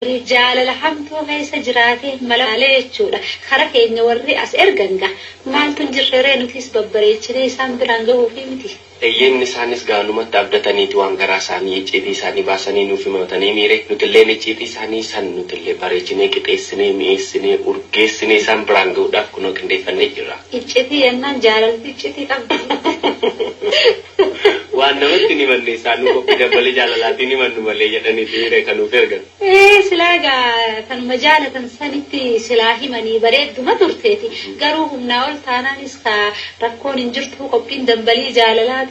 رجال لحمتو غيس جراته ملالي تشولا خركين وري أس إرجنجا ما تنجررين تيس ببريتشري سام برانجو في متي Eyyen isaanis gaanumatti abdataniiti waan garaa isaanii icciitii isaanii baasanii nuuf himatanii miire nutillee icciitii isaanii san nutillee bareechinee qixeessinee mi'eessinee urgeessinee isaan biraan ga'uudhaaf kunoo qindeeffannee jirra. Icciitii yennaan jaalalti icciitii qabdi. Waan namatti ni manne isaanuu qophii dabbalee jaalalaatiin ni mannu malee jedhaniiti miire kan nuuf ergan. Silaagaa kanuma jaalatan sanitti silaa himanii bareedduma turteeti garuu humnaa ol taanaanis rakkoon hin jirtu qophiin dambalii jaalalaa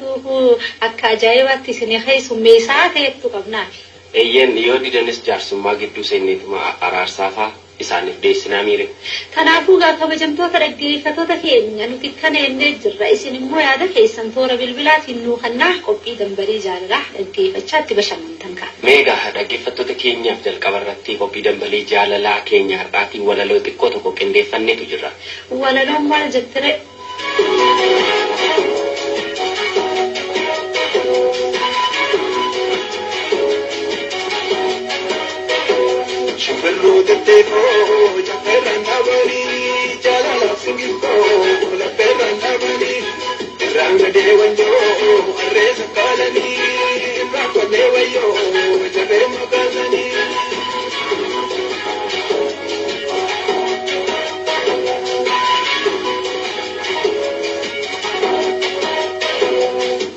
akka ajaa'ibaatti isin keessummeessaa ta'etu qabnaafi. Eyyen yoo didanis jaarsummaa gidduu seenneetuma araarsaafaa isaaniif deessinaa miire. Kanaafuu kabajamtoota dhaggeeffattoota keenya nuti kana ennee jirra isin immoo yaada keessan toora bilbilaatiin nuu kannaa qophii dambalii jaalalaa dhaggeeffachaa itti bashannantan ka'a. Meegaa dhaggeeffattoota keenyaaf jalqaba irratti qophii dambalii jaalalaa keenya har'aatiin walaloo xiqqoo tokko qindeeffanneetu jirra. Walaloon maal jettire? شفلو تتفو جفر النبري جلال سنجكو لبر النبري الرانج دي وانجو الرئيس قالني راكو دي ويو جفر مقالني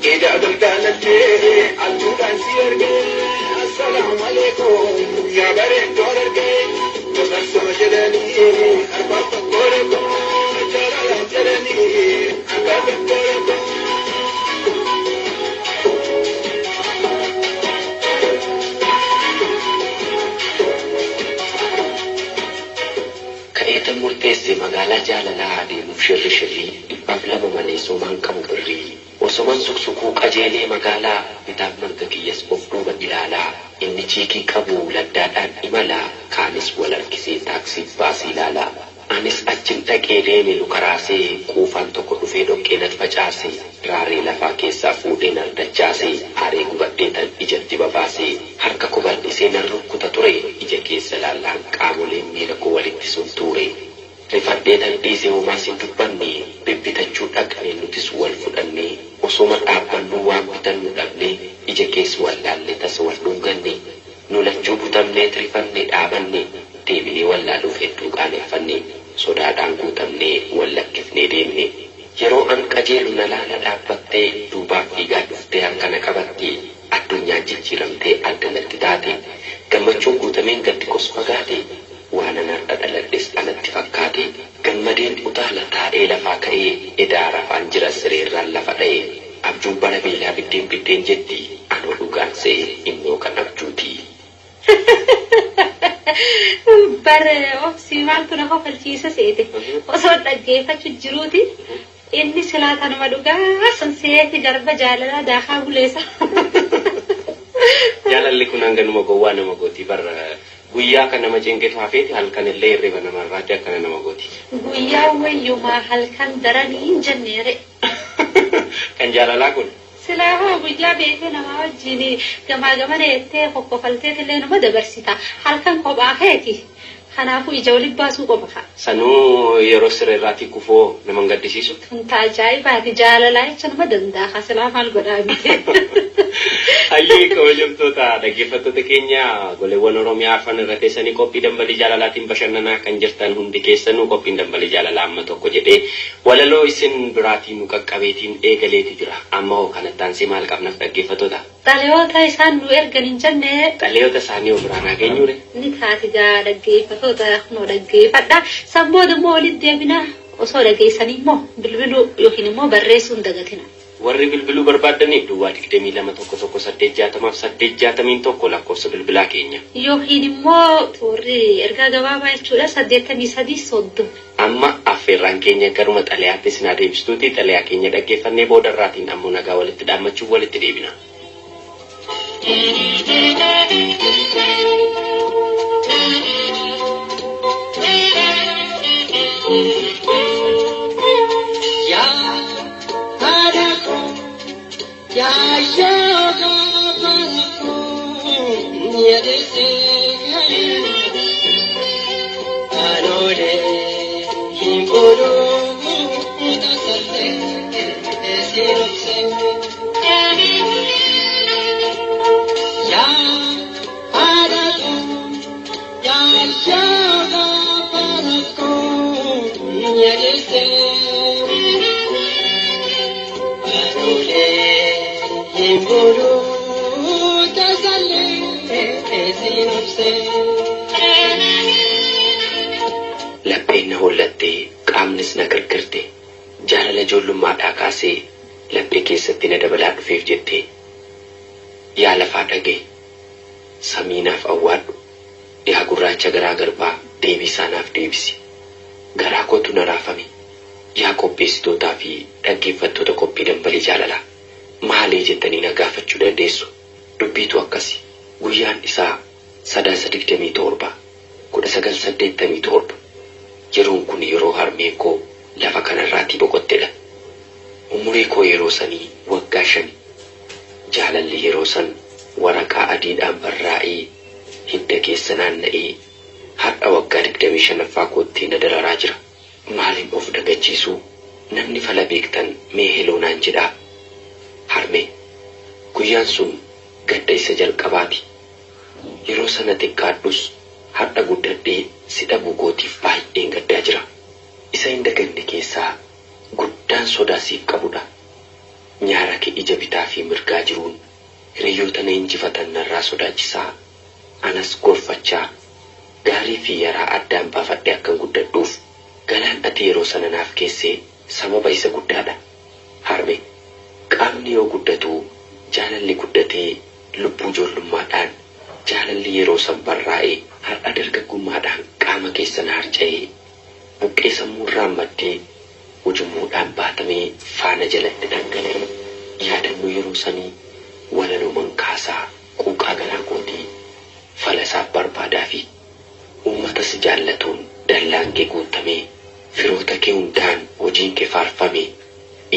إذا قلتان الجي عالجودان سيرجي السلام عليكم يا بريد دوررجي تبسم جلاني أربعة كوركم جلال جلاني أربعة كوركم كأيت مرتسي مقالة جاللا عادي مفشر شري قبل ممليسو من كم بري وسوان سكسكو قجيلي مقالة بتاب مرقكي يسبف دوبا إلالا إني تيكي كبو لدادان إمالا كانس ولركسي تاكسي باسي لالا أنس أجن تاكيريني لكراسي كوفان توكو دفيدو كينت فجاسي راري لفا كيسا فودين الدجاسي هاري قبديتان إجت بباسي هركا كبال إسين الركو تطوري إجا كيسا لالان كامولين ميركو والكتسون توري rifaddeetan dhiisee homaasiin dubbanne bibbitachuu dhaqnee nutis wal fudhanne osoma dhaabbannu waan bitannu dhabne ija keessa wallaallee tasa wal dhunganne nu lachuu butamnee rifanne dhaabanne deebinee wallaaluuf hedduu qaaneffanne sodaadhaan guutamnee wal lakkifnee deemne yeroo an qajeelu na laala dhaabbattee duubaaf fiigaa dhuftee harkana qabattee addunyaan jijjiiramtee addanatti taate gammachuun guutameen gatti kosfagaate وانا نردلدس أنت فكاتي كمدين أطالة تائلة فاكئة إدارة فانجرة سرير لفدي أبجو بنا بيلا بدين جدي أنا لوكان سي إنو كان أبجوتي بر أوفسي مالتنا خو فالشيسة سيدي وصوت أجيفة تجروتي إني سلاطة نمدوكا سنسيتي درب جاللا داخا بليسا جالل لكم أنغن مغوانا مغوتي بر guyyaa kana maceengeetu hafeeti halkan illee irriba namarraatti akkana nama gooti. Guyyaa wayyumaa halkan daranii hin jenneere. Kan jaalalaa kun. Silaa hoo guyyaa beekee namaa wajjin gamaa gamana jettee kokkofalteet illee nama dabarsita. Halkan kophaa keeti. Kanaafuu ija waliin baasuu qofa. Sanuu yeroo sirreerraatti kufoo nama gaddisiisu. Kun ajaa'ibaati jaalalaa jecha nama danda'a. Silaa maal godhaa miti. Ayyee kabajamtoota dhaggeeffattoota keenya goleewwan Oromiyaa afaan irra teessanii qophii dambalii jaalalaatiin bashannanaa kan jirtan hundi keessanuu qophiin dambalii jaalalaa amma tokko jedhee walaloo isin biraatiin nu qaqqabeetiin eegaleeti jira. Amma hoo kanattaan si maal qabnaaf dhaggeeffattoota? Xalayoota isaan nu ergan hin jenne. Xalayoota isaanii of biraan hageenyuure. Ni taati gaa dhaggeeffattoota nu dhaggeeffadha. Sammuu immoo walitti deebina osoo dhageessanii immoo bilbiluu yookiin immoo barreessuun dagatina. warri bilbiluu barbaadaniif duwwaa 22 lakkoofsa bilbilaa keenya. Yookiin immoo warri ergaa gabaabaa jechuudha 83 Amma affeerraan keenya garuma xalayaatti isin adeemsituuti xalayaa keenya dhaggeeffannee boodarraatiin ammoo nagaa walitti dhaammachuun walitti deebina. Ya Lapheen na hollattee qaamnis na gargarte jaalala ijoollummaadhaa kaasee laphee keessatti na dabalaa dhufeef jettee yaa lafaa dhagee samiinaaf awwaadhu yaa gurraacha garaa garbaa deebii isaanaaf deebisi garaa kootu na raafame yaa qopheessitootaa fi dhaggeeffattoota qophii dambalii jaalalaa maalee jettanii na gaafachuu dandeessu dubbiitu akkasi guyyaan isaa 3/27 1987 yeroon kun yeroo harmee koo lafa kanarraatii boqottedha. Umurii koo yeroo sanii waggaa 5 jaalalli yeroo san waraqaa adiidhaan barraa'ee hidda keessa naanna'ee har'a waggaa 25ffaa kootti na dararaa jira. Maaliin of dagachiisuu namni fala beektan mee heloonaan jedhaa. Harmee guyyaan sun gadda isa jalqabaati. Yeroo sana xiqqaadhus har'a guddadhee si dhabuu kootiif baay'een gaddaa jira. Isa hin daganne keessaa guddaan sodaa siif qabudha. Nyaara kee ija bitaa fi mirgaa jiruun hiriyoota na injifatan narraa sodaachisaa anas gorfachaa gaarii fi yaraa addaan baafadhe akkan guddadhuuf galaan ati yeroo sana naaf keessee sababa isa guddaadha. Harmee qaamni yoo guddatu jaalalli guddatee lubbuu ijoollummaadhaan jaalalli yeroo san barraa'ee har'a dargaggummaadhaan qaama keessa na harca'ee buqqee sammuurraan maddee ujummuudhaan baatamee faana jalatti dhangala'e yaadannoo yeroo sanii walalumaan kaasaa quuqaa garaa kootii falasaaf barbaadaa fi uummatas jaallatuun dallaan kee guutamee firoota kee hundaan hojiin kee faarfamee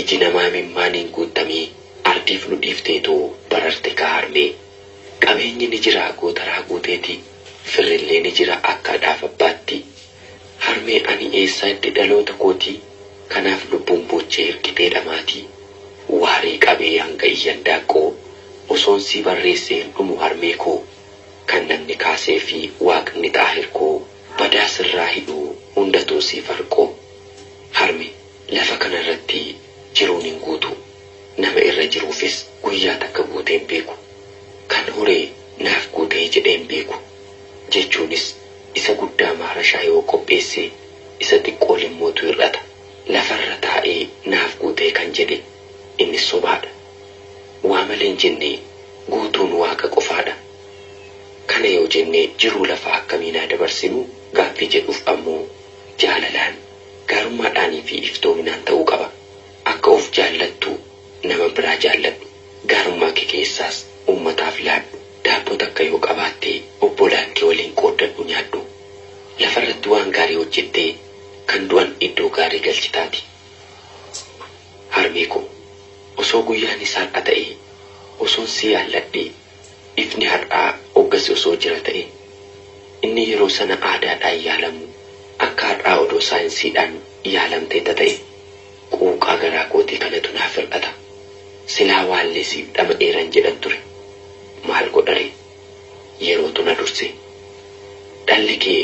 iji namaa mimmaaniin guutamee ardiif nu dhiifteetoo bararte kaa harmee qabeenyi ni jira gootaraa guuteeti firrillee ni jira akka dhaaf abbaatti harmee ani eessaa itti dhaloota kootii kanaaf lubbuun boochee hirkitee dhamaatii waarii qabee hanga iyyan daaqqoo osoon si barreessee hin dhumu harmee koo kan namni kaasee fi waaqni xaahir koo badaa sirraa hidhuu hundatuu si farqoo. Harmee lafa kanarratti jiruun hin guutu nama irra jiruufis guyyaa takka guuteen beeku kan horee naaf guutee jedheen beeku jechuunis isa guddaa maarashaa yoo qopheesse isa xiqqoo limmootu hir'ata lafarra taa'ee naaf guutee kan jedhe inni sobaadha. Waa malee jennee guutuun waaqa qofaadha. Kana yoo jennee jiruu lafaa akkamiinaa dabarsinu gaaffii jedhuuf ammoo jaalalaan gaarummaadhaanii fi iftoominaan ta'uu qaba. Akka of jaallattu nama biraa jaalladhu gaarummaa kee keessaas uummataaf laadhu daabboo takka yoo qabaattee obbolaan kee waliin qooddadhu nyaadhu lafarratti waan gaarii hojjettee kan du'an iddoo gaarii galchitaati. Harmee koo osoo guyyaan isaa har'a ta'e osoon si yaalladhee ifni har'aa oggasi osoo jira ta'e inni yeroo sana aadaadhaan yaalamu akka har'aa odoo saayinsiidhaan yaalamtee ta'e quuqaa garaa kootii kanatu naaf hir'ata. Silaa waallee siif dhama'eeran jedhan ture. Maal godhare yerootu na durse dhalli kee